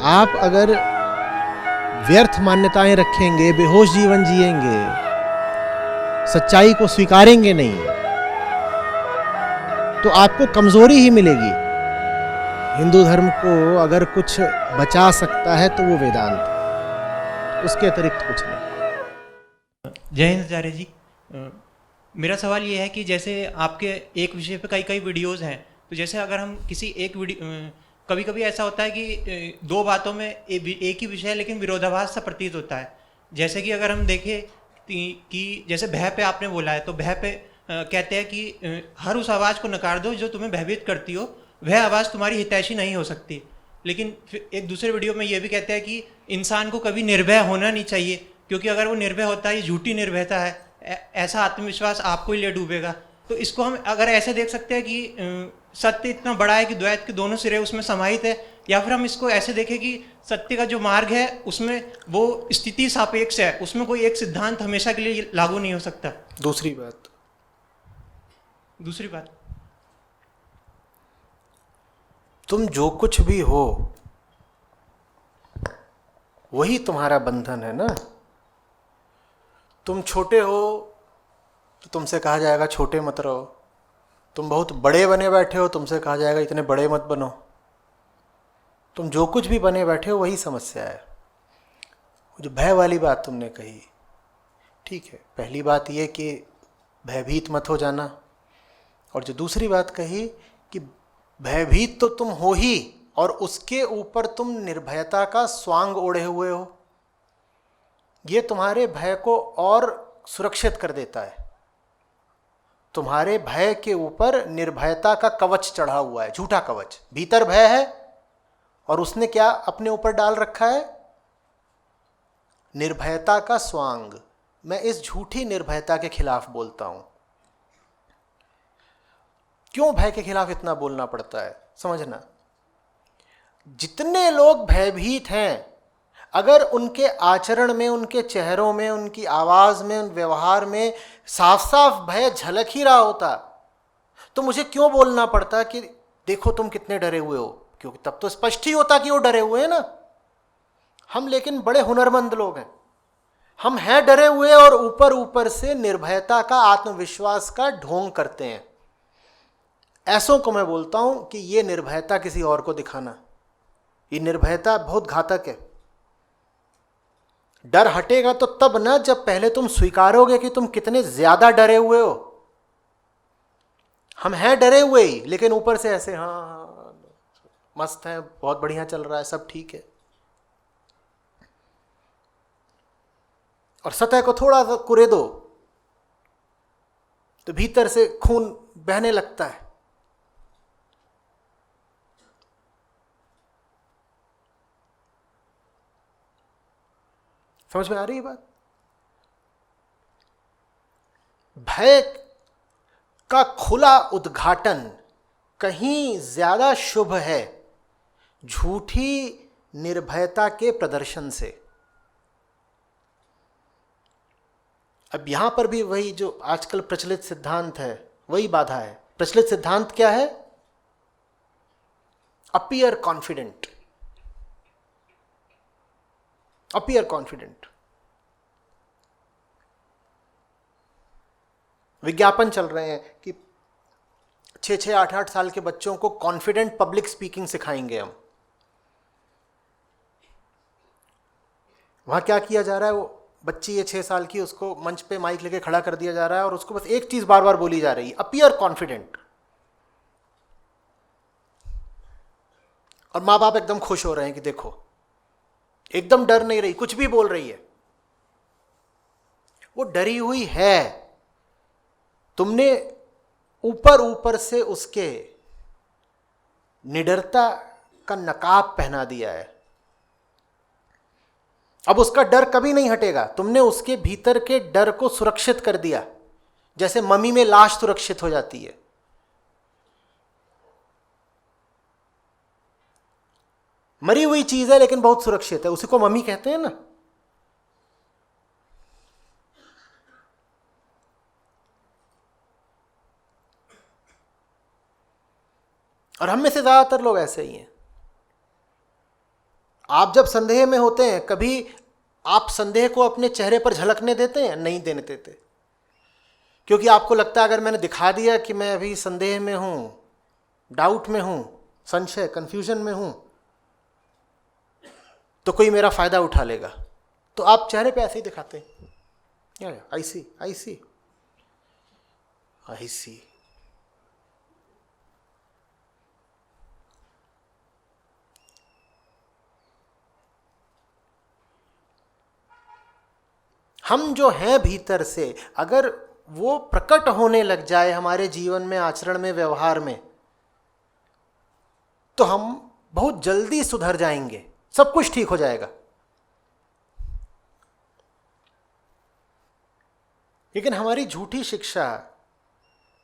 आप अगर व्यर्थ मान्यताएं रखेंगे, बेहोश जीवन जिएंगे, सच्चाई को स्वीकारेंगे नहीं, तो आपको कमजोरी ही मिलेगी। हिंदू धर्म को अगर कुछ बचा सकता है तो वो वेदांत, उसके अतिरिक्त कुछ नहीं। जय हिंद आचार्य जी। मेरा सवाल ये है कि जैसे आपके एक विषय पे कई कई वीडियोस हैं, तो जैसे अगर हम किसी एक कभी कभी ऐसा होता है कि दो बातों में एक ही विषय है लेकिन विरोधाभास सा प्रतीत होता है। जैसे कि अगर हम देखें कि जैसे भय पे आपने बोला है, तो भय पे कहते हैं कि हर उस आवाज़ को नकार दो जो तुम्हें भयभीत करती हो, वह आवाज़ तुम्हारी हितैषी नहीं हो सकती। लेकिन फिर एक दूसरे वीडियो में ये भी कहते हैं कि इंसान को कभी निर्भय होना नहीं चाहिए, क्योंकि अगर वो निर्भय होता है, ये झूठी निर्भयता है, ऐसा आत्मविश्वास आपको ही ले डूबेगा। तो इसको हम अगर ऐसे देख सकते हैं कि सत्य इतना बड़ा है कि द्वैत के दोनों सिरे उसमें समाहित है, या फिर हम इसको ऐसे देखें कि सत्य का जो मार्ग है उसमें वो स्थिति सापेक्ष है, उसमें कोई एक सिद्धांत हमेशा के लिए लागू नहीं हो सकता। दूसरी बात, तुम जो कुछ भी हो वही तुम्हारा बंधन है ना। तुम छोटे हो तो तुमसे कहा जाएगा छोटे मत रहो, तुम बहुत बड़े बने बैठे हो तुमसे कहा जाएगा इतने बड़े मत बनो। तुम जो कुछ भी बने बैठे हो वही समस्या है। जो भय वाली बात तुमने कही, ठीक है, पहली बात ये कि भयभीत मत हो जाना, और जो दूसरी बात कही कि भयभीत तो तुम हो ही, और उसके ऊपर तुम निर्भयता का स्वांग ओढ़े हुए हो, ये तुम्हारे भय को और सुरक्षित कर देता है। तुम्हारे भय के ऊपर निर्भयता का कवच चढ़ा हुआ है, झूठा कवच। भीतर भय है और उसने क्या अपने ऊपर डाल रखा है? निर्भयता का स्वांग। मैं इस झूठी निर्भयता के खिलाफ बोलता हूं। क्यों भय के खिलाफ इतना बोलना पड़ता है? समझना, जितने लोग भयभीत हैं, अगर उनके आचरण में, उनके चेहरों में, उनकी आवाज में, उन व्यवहार में साफ साफ भय झलक ही रहा होता, तो मुझे क्यों बोलना पड़ता कि देखो तुम कितने डरे हुए हो? क्योंकि तब तो स्पष्ट ही होता कि वो डरे हुए हैं ना। हम लेकिन बड़े हुनरमंद लोग हैं, हम हैं डरे हुए और ऊपर ऊपर से निर्भयता का, आत्मविश्वास का ढोंग करते हैं। ऐसों को मैं बोलता हूं कि ये निर्भयता किसी और को दिखाना, ये निर्भयता बहुत घातक है। डर हटेगा तो तब ना, जब पहले तुम स्वीकारोगे कि तुम कितने ज्यादा डरे हुए हो। हम हैं डरे हुए ही, लेकिन ऊपर से ऐसे हाँ मस्त है, बहुत बढ़िया चल रहा है, सब ठीक है। और सतह को थोड़ा सा कुरेदो तो भीतर से खून बहने लगता है। समझ में आ रही है बात? भय का खुला उद्घाटन कहीं ज्यादा शुभ है झूठी निर्भयता के प्रदर्शन से। अब यहां पर भी वही जो आजकल प्रचलित सिद्धांत है, वही बाधा है। प्रचलित सिद्धांत क्या है? Appear confident, appear confident. विज्ञापन चल रहे हैं कि 6-6, 8-8 साल के बच्चों को कॉन्फिडेंट पब्लिक स्पीकिंग सिखाएंगे हम। वहां क्या किया जा रहा है? वो बच्ची है 6 साल की, उसको मंच पे माइक लेके खड़ा कर दिया जा रहा है और उसको बस एक चीज बार बार बोली जा रही है, अपीयर कॉन्फिडेंट। और माँ बाप एकदम खुश हो रहे हैं कि देखो एकदम डर नहीं रही, कुछ भी बोल रही है। वो डरी हुई है, तुमने ऊपर ऊपर से उसके निडरता का नकाब पहना दिया है। अब उसका डर कभी नहीं हटेगा। तुमने उसके भीतर के डर को सुरक्षित कर दिया, जैसे मम्मी में लाश सुरक्षित हो जाती है। मरी हुई चीज है लेकिन बहुत सुरक्षित है, उसी को मम्मी कहते हैं ना। और हम में से ज्यादातर लोग ऐसे ही हैं। आप जब संदेह में होते हैं, कभी आप संदेह को अपने चेहरे पर झलकने देते हैं? नहीं देने देते, क्योंकि आपको लगता है अगर मैंने दिखा दिया कि मैं अभी संदेह में हूं, डाउट में हूं, संशय, कंफ्यूजन में हूं, तो कोई मेरा फायदा उठा लेगा, तो आप चेहरे पे ऐसे ही दिखाते हैं, आई सी आई सी आई सी। हम जो हैं भीतर से, अगर वो प्रकट होने लग जाए हमारे जीवन में, आचरण में, व्यवहार में, तो हम बहुत जल्दी सुधर जाएंगे, सब कुछ ठीक हो जाएगा। लेकिन हमारी झूठी शिक्षा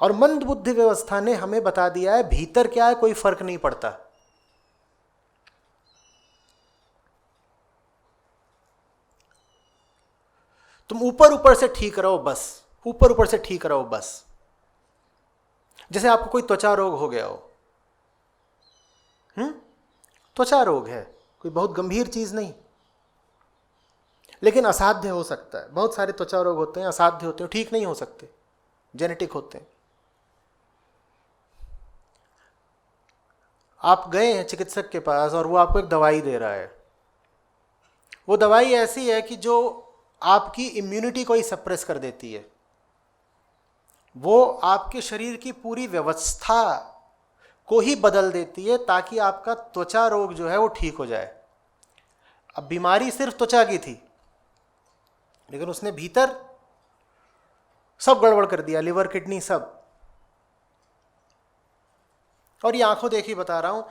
और मंद बुद्धि व्यवस्था ने हमें बता दिया है भीतर क्या है कोई फर्क नहीं पड़ता। तुम ऊपर ऊपर से ठीक रहो बस, ऊपर ऊपर से ठीक रहो बस। जैसे आपको कोई त्वचा रोग हो गया हो, त्वचा रोग है, कोई बहुत गंभीर चीज नहीं, लेकिन असाध्य हो सकता है। बहुत सारे त्वचा रोग होते हैं, असाध्य होते हैं, ठीक नहीं हो सकते, जेनेटिक होते हैं। आप गए हैं चिकित्सक के पास और वो आपको एक दवाई दे रहा है, वो दवाई ऐसी है कि जो आपकी इम्यूनिटी को ही सप्रेस कर देती है, वो आपके शरीर की पूरी व्यवस्था को ही बदल देती है ताकि आपका त्वचा रोग जो है वो ठीक हो जाए। अब बीमारी सिर्फ त्वचा की थी, लेकिन उसने भीतर सब गड़बड़ कर दिया, लिवर, किडनी, सब। और ये आंखों देखी बता रहा हूं,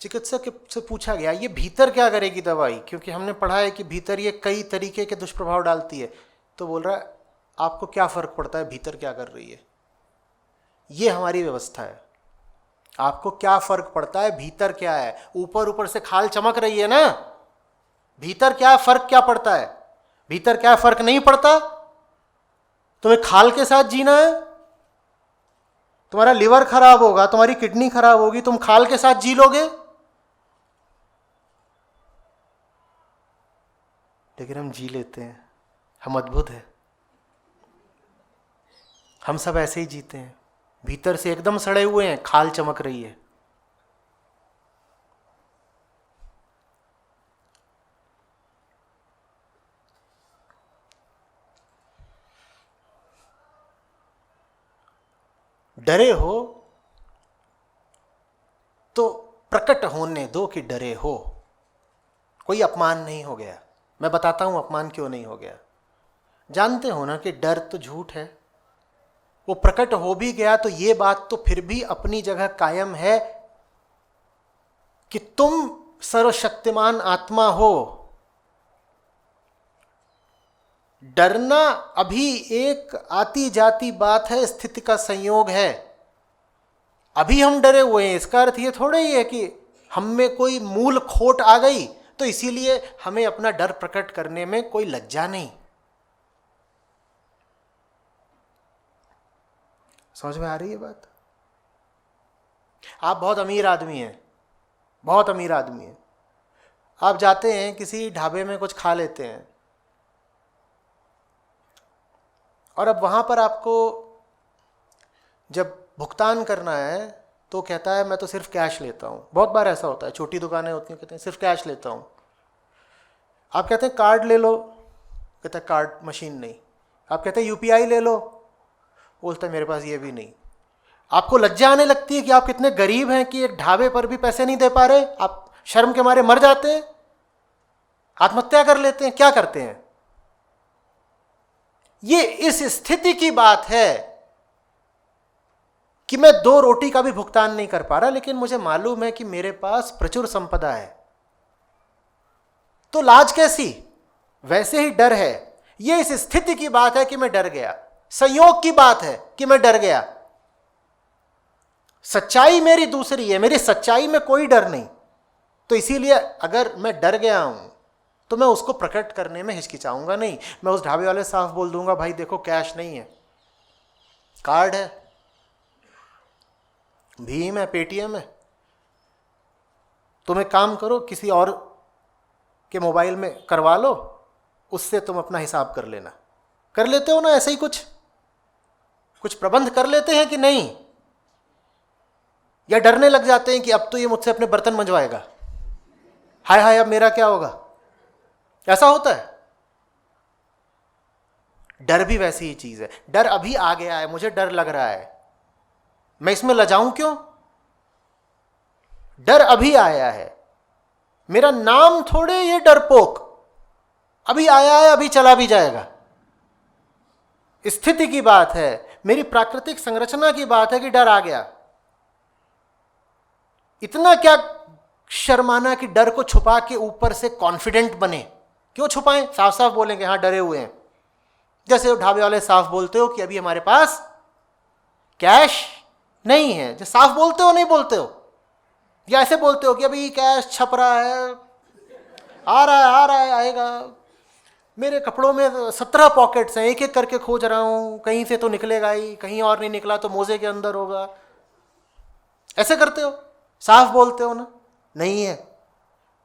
चिकित्सक से पूछा गया ये भीतर क्या करेगी दवाई, क्योंकि हमने पढ़ा है कि भीतर ये कई तरीके के दुष्प्रभाव डालती है। तो बोल रहा है आपको क्या फर्क पड़ता है भीतर क्या कर रही है, ये हमारी व्यवस्था है। आपको क्या फर्क पड़ता है भीतर क्या है, ऊपर ऊपर से खाल चमक रही है ना, भीतर क्या फर्क क्या पड़ता है, भीतर क्या फर्क नहीं पड़ता। तुम्हें खाल के साथ जीना है, तुम्हारा लिवर खराब होगा, तुम्हारी किडनी खराब होगी, तुम खाल के साथ जी लोगे। लेकिन हम जी लेते हैं, हम अद्भुत हैं, हम सब ऐसे ही जीते हैं, भीतर से एकदम सड़े हुए हैं, खाल चमक रही है। डरे हो तो प्रकट होने दो कि डरे हो, कोई अपमान नहीं हो गया। मैं बताता हूं अपमान क्यों नहीं हो गया। जानते हो ना कि डर तो झूठ है, वो प्रकट हो भी गया तो ये बात तो फिर भी अपनी जगह कायम है कि तुम सर्वशक्तिमान आत्मा हो। डरना अभी एक आती जाती बात है, स्थिति का संयोग है। अभी हम डरे हुए हैं, इसका अर्थ ये थोड़ा ही है कि हम में कोई मूल खोट आ गई तो इसीलिए हमें अपना डर प्रकट करने में कोई लज्जा नहीं। समझ में आ रही है बात? आप बहुत अमीर आदमी हैं, बहुत अमीर आदमी हैं, आप जाते हैं किसी ढाबे में कुछ खा लेते हैं, और अब वहां पर आपको जब भुगतान करना है तो कहता है मैं तो सिर्फ कैश लेता हूं। बहुत बार ऐसा होता है, छोटी दुकानें होती हैं, कहते हैं सिर्फ कैश लेता हूं। आप कहते हैं कार्ड ले लो, कहता है कार्ड मशीन नहीं। आप कहते हैं यूपीआई ले लो, बोलता है मेरे पास ये भी नहीं। आपको लज्जा आने लगती है कि आप कितने गरीब हैं कि एक ढाबे पर भी पैसे नहीं दे पा रहे। आप शर्म के मारे मर जाते हैं, आत्महत्या कर लेते हैं, क्या करते हैं। ये इस स्थिति की बात है कि मैं 2 रोटी का भी भुगतान नहीं कर पा रहा, लेकिन मुझे मालूम है कि मेरे पास प्रचुर संपदा है। तो लाज कैसी, वैसे ही डर है। ये इस स्थिति की बात है कि मैं डर गया, संयोग की बात है कि मैं डर गया। सच्चाई मेरी दूसरी है, मेरी सच्चाई में कोई डर नहीं। तो इसीलिए अगर मैं डर गया हूं तो मैं उसको प्रकट करने में हिचकिचाऊंगा नहीं। मैं उस ढाबे वाले साफ बोल दूंगा भाई देखो कैश नहीं है, कार्ड है, भीम है, पेटीएम है, तुम एक काम करो किसी और कि मोबाइल में करवा लो, उससे तुम अपना हिसाब कर लेना। कर लेते हो ना ऐसे ही कुछ प्रबंध कर लेते हैं कि नहीं? या डरने लग जाते हैं कि अब तो ये मुझसे अपने बर्तन मंजवाएगा, हाय हाय अब मेरा क्या होगा? ऐसा होता है। डर भी वैसी ही चीज है। डर अभी आ गया है, मुझे डर लग रहा है, मैं इसमें लजाऊं क्यों? डर अभी आया है, मेरा नाम थोड़े ये डरपोक, अभी आया है अभी चला भी जाएगा। स्थिति की बात है, मेरी प्राकृतिक संरचना की बात है कि डर आ गया। इतना क्या शर्माना कि डर को छुपा के ऊपर से कॉन्फिडेंट बने? क्यों छुपाएं? साफ साफ बोलेंगे हाँ डरे हुए हैं। जैसे ढाबे वाले साफ बोलते हो कि अभी हमारे पास कैश नहीं है, जो साफ बोलते हो नहीं बोलते हो? या ऐसे बोलते हो कि अभी कैश छप रहा है, आ रहा है आएगा। मेरे कपड़ों में 17 पॉकेट्स हैं, एक एक करके खोज रहा हूं, कहीं से तो निकलेगा ही, कहीं और नहीं निकला तो मोजे के अंदर होगा। ऐसे करते हो, साफ बोलते हो ना? नहीं है।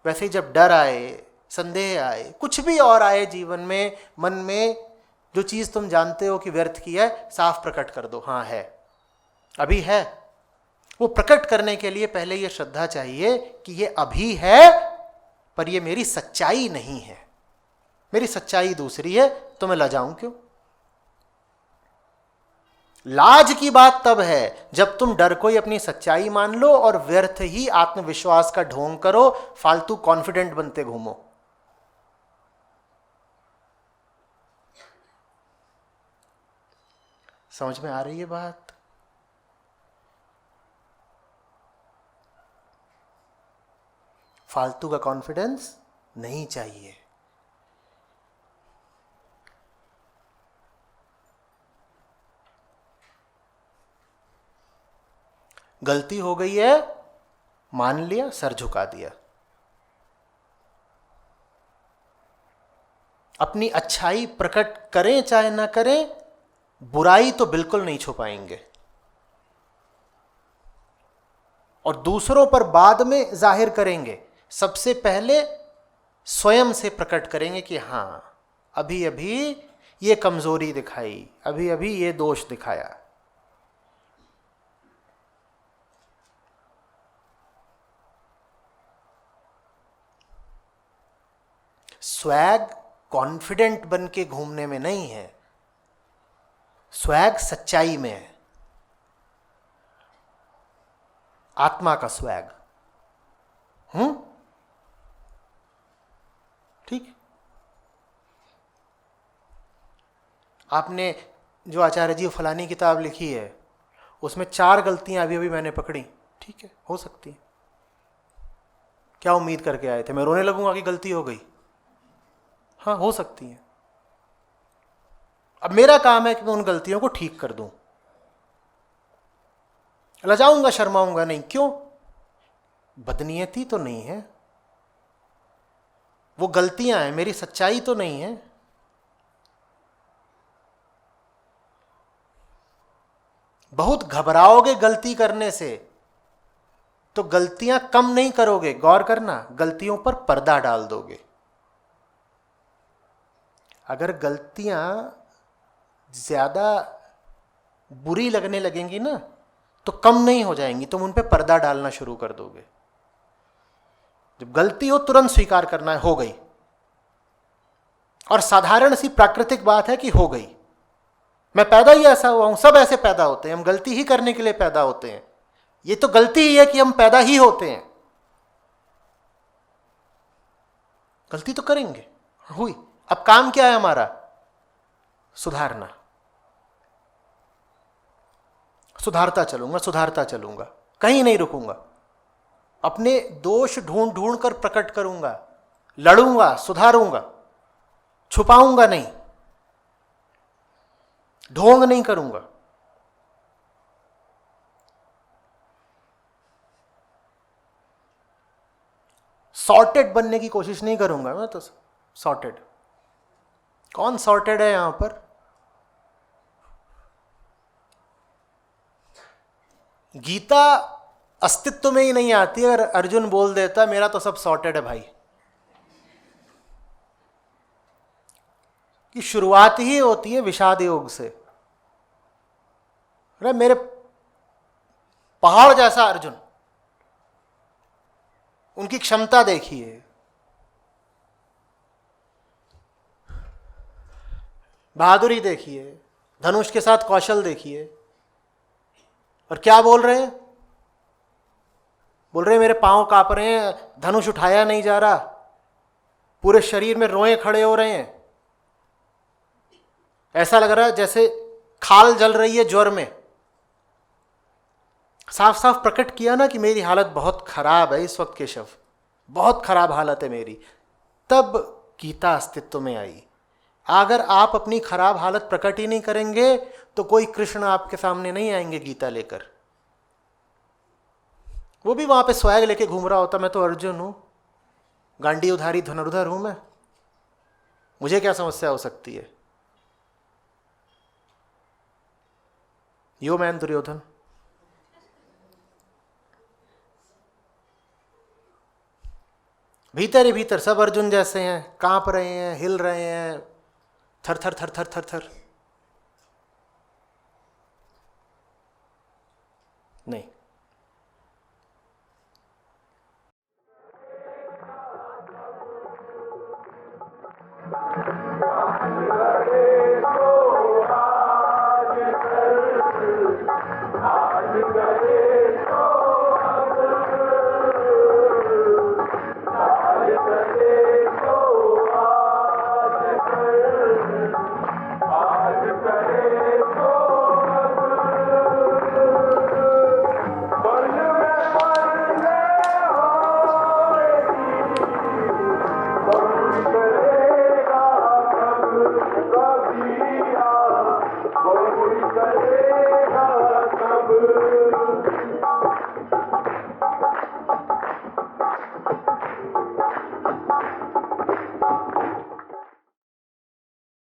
वैसे ही जब डर आए, संदेह आए, कुछ भी और आए जीवन में, मन में, जो चीज तुम जानते हो कि व्यर्थ की है, साफ प्रकट कर दो, हाँ है, अभी है। वो प्रकट करने के लिए पहले ये श्रद्धा चाहिए कि ये अभी है, पर ये मेरी सच्चाई नहीं है, मेरी सच्चाई दूसरी है, तो मैं लजाऊं क्यों? लाज की बात तब है जब तुम डर को ही अपनी सच्चाई मान लो और व्यर्थ ही आत्मविश्वास का ढोंग करो, फालतू कॉन्फिडेंट बनते घूमो। समझ में आ रही है बात? फालतू का कॉन्फिडेंस नहीं चाहिए। गलती हो गई है, मान लिया, सर झुका दिया। अपनी अच्छाई प्रकट करें चाहे ना करें, बुराई तो बिल्कुल नहीं छुपाएंगे। और दूसरों पर बाद में जाहिर करेंगे, सबसे पहले स्वयं से प्रकट करेंगे कि हां अभी अभी ये कमजोरी दिखाई, अभी अभी ये दोष दिखाया। स्वैग कॉन्फिडेंट बन के घूमने में नहीं है, स्वैग सच्चाई में है, आत्मा का स्वैग। ठीक। आपने जो आचार्य जी फलानी किताब लिखी है उसमें 4 गलतियां अभी अभी मैंने पकड़ी, ठीक है, हो सकती है। क्या उम्मीद करके आए थे मैं रोने लगूंगा कि गलती हो गई? हाँ हो सकती है। अब मेरा काम है कि मैं उन गलतियों को ठीक कर दूं। लजाऊंगा शर्माऊंगा नहीं, क्यों? बदनीयती तो नहीं है, वो गलतियां हैं, मेरी सच्चाई तो नहीं है। बहुत घबराओगे गलती करने से तो गलतियां कम नहीं करोगे। गौर करना, गलतियों पर पर्दा डाल दोगे। अगर गलतियां ज्यादा बुरी लगने लगेंगी ना तो कम नहीं हो जाएंगी, तुम उन पे पर्दा डालना शुरू कर दोगे। जब गलती हो तुरंत स्वीकार करना है, हो गई। और साधारण सी प्राकृतिक बात है कि हो गई, मैं पैदा ही ऐसा हुआ हूं, सब ऐसे पैदा होते हैं, हम गलती ही करने के लिए पैदा होते हैं। ये तो गलती ही है कि हम पैदा ही होते हैं। गलती तो करेंगे, हुई। अब काम क्या है हमारा? सुधारना। सुधारता चलूंगा, सुधारता चलूंगा, कहीं नहीं रुकूंगा। अपने दोष ढूंढ ढूंढ कर प्रकट करूंगा, लड़ूंगा, सुधारूंगा, छुपाऊंगा नहीं, ढोंग नहीं करूंगा। सॉर्टेड बनने की कोशिश नहीं करूंगा मैं तो। सॉर्टेड कौन सॉर्टेड है यहां पर? गीता अस्तित्व में ही नहीं आती अगर अर्जुन बोल देता मेरा तो सब सॉर्टेड है भाई। कि शुरुआत ही होती है विषाद योग से। अरे मेरे पहाड़ जैसा अर्जुन, उनकी क्षमता देखिए, बहादुरी देखिए, धनुष के साथ कौशल देखिए, और क्या बोल रहे हैं? बोल रहे हैं मेरे पांव कांप रहे हैं, धनुष उठाया नहीं जा रहा, पूरे शरीर में रोए खड़े हो रहे हैं, ऐसा लग रहा है जैसे खाल जल रही है ज्वर में। साफ साफ प्रकट किया ना कि मेरी हालत बहुत खराब है इस वक्त केशव, बहुत खराब हालत है मेरी। तब गीता अस्तित्व में आई। अगर आप अपनी खराब हालत प्रकट ही नहीं करेंगे तो कोई कृष्ण आपके सामने नहीं आएंगे गीता लेकर। वो भी वहां पे स्वैग लेके घूम रहा होता, मैं तो अर्जुन हूं, गांडी उधारी धनुर्धर हूं मैं, मुझे क्या समस्या हो सकती है। Yo man Duryodhan. भीतर ही भीतर सब अर्जुन जैसे हैं, कांप रहे हैं, हिल रहे हैं, थर थर थर थर थर थर। नहीं।